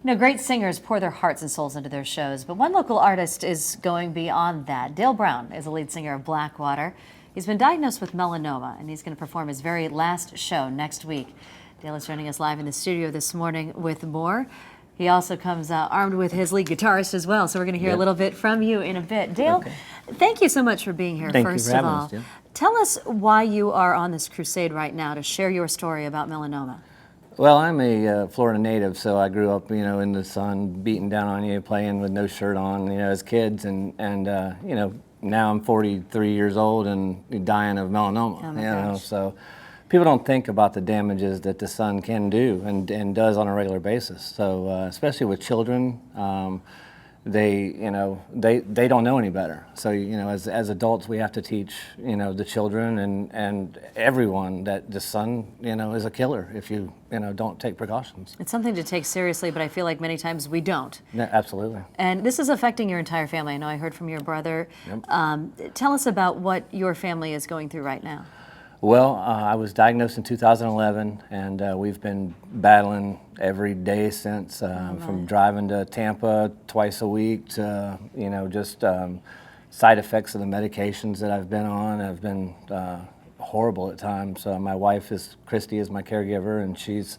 You know, great singers pour their hearts and souls into their shows, but one local artist is going beyond that. Dale Brown is the lead singer of BlackWater. He's been diagnosed with melanoma, and he's going to perform his very last show next week. Dale is joining us live in the studio this morning with more. He also comes armed with his lead guitarist as well, so we're going to hear a little bit from you in a bit. Dale, thank you so much for being here, first of all. Tell us why you are on this crusade right now to share your story about melanoma. Well, I'm a Florida native, so I grew up, in the sun, beating down on you, playing with no shirt on, as kids, and now I'm 43 years old and dying of melanoma. Oh my gosh. So people don't think about the damages that the sun can do and does on a regular basis. So especially with children, they don't know any better. So as adults, we have to teach the children and everyone that the sun is a killer if you don't take precautions. It's something to take seriously, but I feel like many times we don't. Yeah, absolutely. And this is affecting your entire family. I know I heard from your brother. Yep. Tell us about what your family is going through right now. Well, I was diagnosed in 2011, and we've been battling every day since, from driving to Tampa twice a week to, just side effects of the medications that I've been on have been horrible at times. My wife Christy is my caregiver, and she's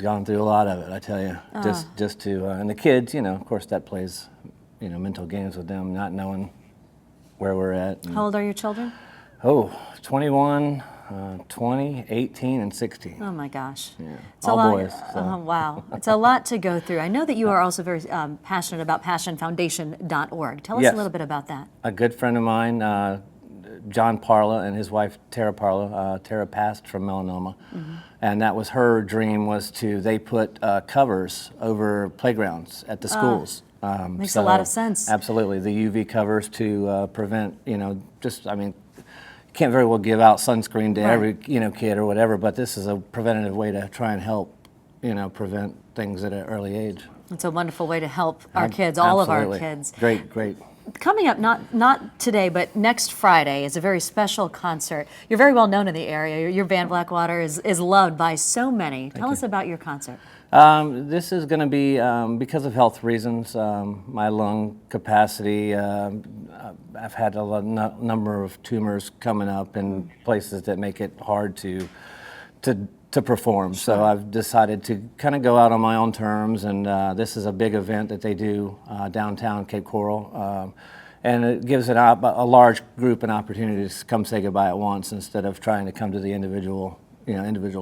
gone through a lot of it, I tell you. Just to, and the kids, of course that plays, mental games with them, not knowing where we're at. How old are your children? 21, 20, 18, and 16. Oh my gosh. Yeah. It's all boys. So. Wow. It's a lot to go through. I know that you are also very passionate about PassionFoundation.org. Tell us a little bit about that. A good friend of mine, John Parla, and his wife Tara Parla. Tara passed from melanoma. And that was her dream, they put covers over playgrounds at the schools. Makes a lot of sense. Absolutely. The UV covers to prevent, can't very well give out sunscreen to every kid or whatever, but this is a preventative way to try and help prevent things at an early age. It's a wonderful way to help our kids, all of our kids. Great. Coming up, not today, but next Friday is a very special concert. You're very well known in the area. Your band BlackWater is loved by so many. Tell us about your concert. This is going to be, because of health reasons, my lung capacity, I've had a number of tumors coming up in places that make it hard to perform. Sure. So I've decided to kind of go out on my own terms, and this is a big event that they do downtown Cape Coral. And it gives a large group an opportunity to come say goodbye at once instead of trying to come to the individual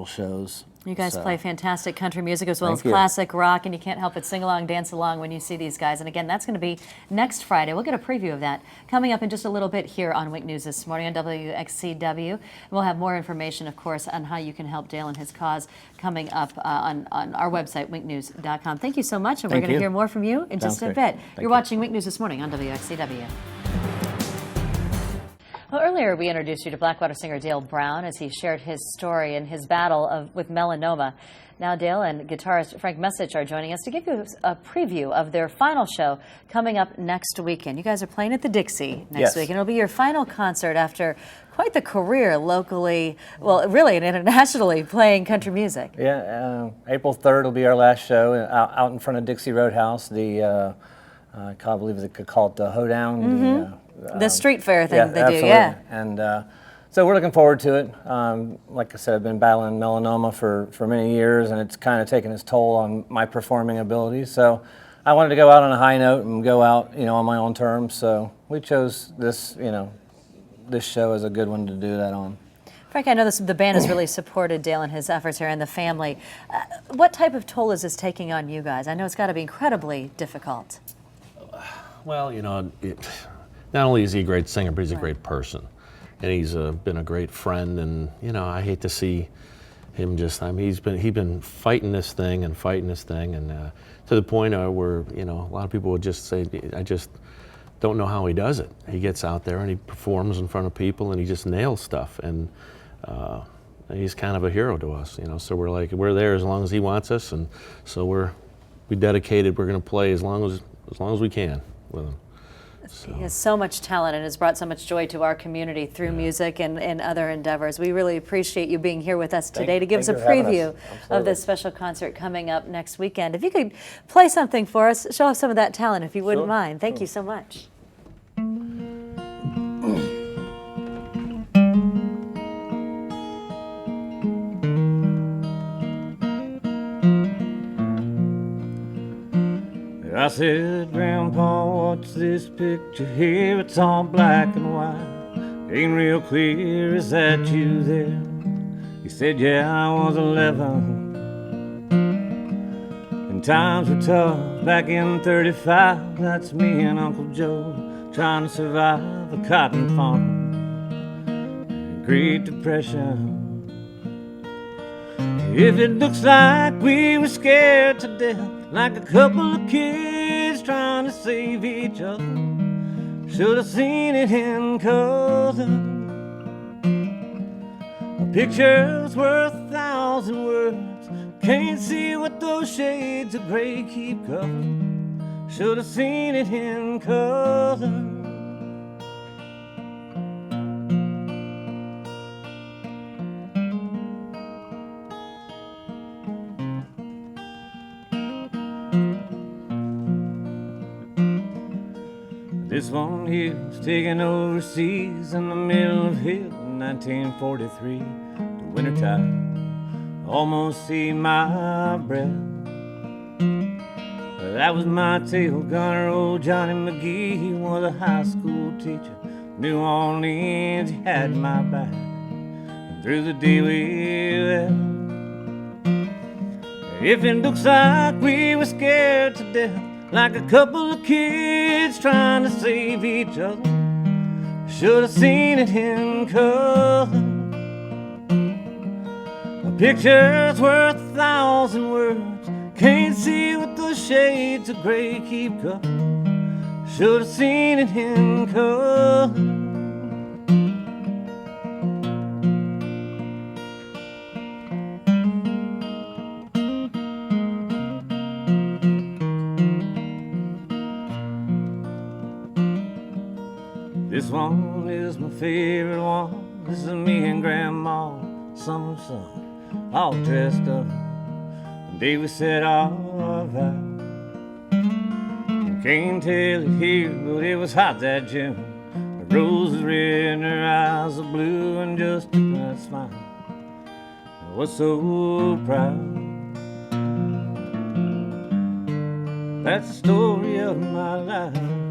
shows. You guys play fantastic country music as well as classic rock, and you can't help but sing along, dance along when you see these guys. And again, that's going to be next Friday. We'll get a preview of that coming up in just a little bit here on Wink News this morning on WXCW. And we'll have more information, of course, on how you can help Dale and his cause coming up on our website, winknews.com. Thank you so much, and we're going to hear more from you in just a bit. You're watching Wink News this morning on WXCW. Well, earlier we introduced you to BlackWater singer Dale Brown as he shared his story and his battle with melanoma. Now Dale and guitarist Frank Messich are joining us to give you a preview of their final show coming up next weekend. You guys are playing at the Dixie next week, and it'll be your final concert after quite the career locally, well, really and internationally, playing country music. Yeah, April 3rd will be our last show out in front of Dixie Roadhouse. I can't believe they could call it the Hoedown. The street fair thing they absolutely. do, yeah. And so we're looking forward to it. Like I said, I've been battling melanoma for many years, and it's kind of taken its toll on my performing abilities. So I wanted to go out on a high note and go out, on my own terms. So we chose this, this show as a good one to do that on. Frank, I know the band has really supported Dale and his efforts here and the family. What type of toll is this taking on you guys? I know it's got to be incredibly difficult. Well, not only is he a great singer, but he's a great person. And he's been a great friend, and, I hate to see him he's been fighting this thing, and to the point where, a lot of people would just say, I just don't know how he does it. He gets out there and he performs in front of people, and he just nails stuff, and he's kind of a hero to us, so we're there as long as he wants us, and so we dedicated, we're going to play as long as we can with him. He has so much talent and has brought so much joy to our community through music and other endeavors. We really appreciate you being here with us today to give us a preview of this special concert coming up next weekend. If you could play something for us, show off some of that talent if you wouldn't mind. Thank you so much. I said, Grandpa, what's this picture here? It's all black and white. Ain't real clear, is that you there? He said, yeah, I was 11. And times were tough back in 35. That's me and Uncle Joe trying to survive a cotton farm. Great Depression. If it looks like we were scared to death, like a couple of kids trying to save each other, should have seen it in color. A picture's worth 1,000 words. Can't see what those shades of gray keep covered. Should have seen it in color. This one here's taken overseas in the middle of hell in 1943. The wintertime almost see my breath. That was my tail gunner, old Johnny McGee. He was a high school teacher, New Orleans, he had my back. And through the day we left, if it looks like we were scared to death, like a couple of kids trying to save each other, should have seen it in color. A picture's worth 1,000 words. Can't see what those shades of gray keep covered. Should have seen it in color. This one is my favorite one. This is me and Grandma, summer sun, all dressed up. The day we said our vow. Can't tell it here, but it was hot that June. The roses red and her eyes are blue, and just that smile, I was so proud. That's the story of my life.